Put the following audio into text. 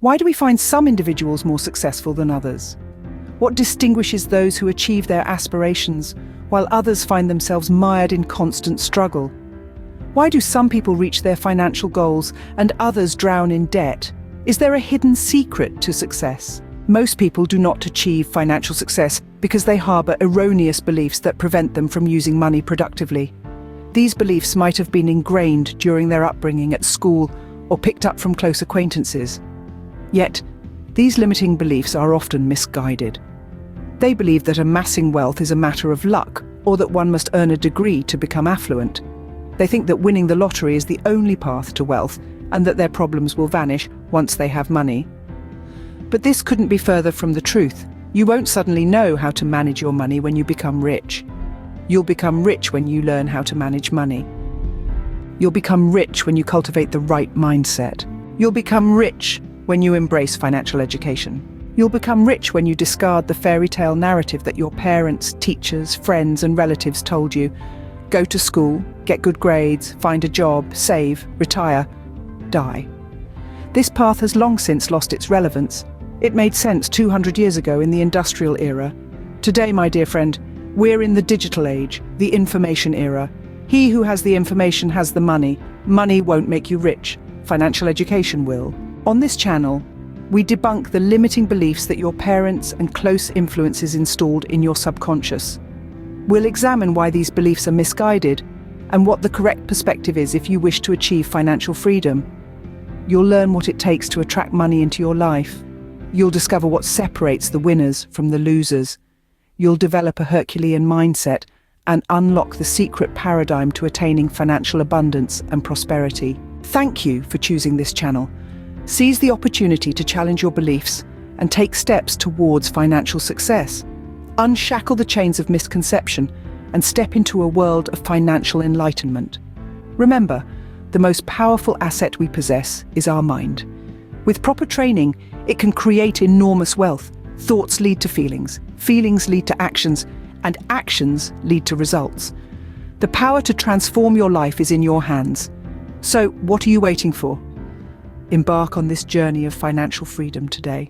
Why do we find some individuals more successful than others? What distinguishes those who achieve their aspirations while others find themselves mired in constant struggle? Why do some people reach their financial goals and others drown in debt? Is there a hidden secret to success? Most people do not achieve financial success because they harbor erroneous beliefs that prevent them from using money productively. These beliefs might have been ingrained during their upbringing at school or picked up from close acquaintances. Yet, these limiting beliefs are often misguided. They believe that amassing wealth is a matter of luck, or that one must earn a degree to become affluent. They think that winning the lottery is the only path to wealth, and that their problems will vanish once they have money. But this couldn't be further from the truth. You won't suddenly know how to manage your money when you become rich. You'll become rich when you learn how to manage money. You'll become rich when you cultivate the right mindset. You'll become rich when you embrace financial education. You'll become rich when you discard the fairy tale narrative that your parents, teachers, friends, and relatives told you. Go to school, get good grades, find a job, save, retire, die. This path has long since lost its relevance. It made sense 200 years ago in the industrial era. Today, my dear friend, we're in the digital age, the information era. He who has the information has the money. Money won't make you rich. Financial education will. On this channel, we debunk the limiting beliefs that your parents and close influences installed in your subconscious. We'll examine why these beliefs are misguided and what the correct perspective is if you wish to achieve financial freedom. You'll learn what it takes to attract money into your life. You'll discover what separates the winners from the losers. You'll develop a Herculean mindset and unlock the secret paradigm to attaining financial abundance and prosperity. Thank you for choosing this channel. Seize the opportunity to challenge your beliefs and take steps towards financial success. Unshackle the chains of misconception and step into a world of financial enlightenment. Remember, the most powerful asset we possess is our mind. With proper training, it can create enormous wealth. Thoughts lead to feelings lead to actions, and actions lead to results. The power to transform your life is in your hands. So, what are you waiting for? Embark on this journey of financial freedom today.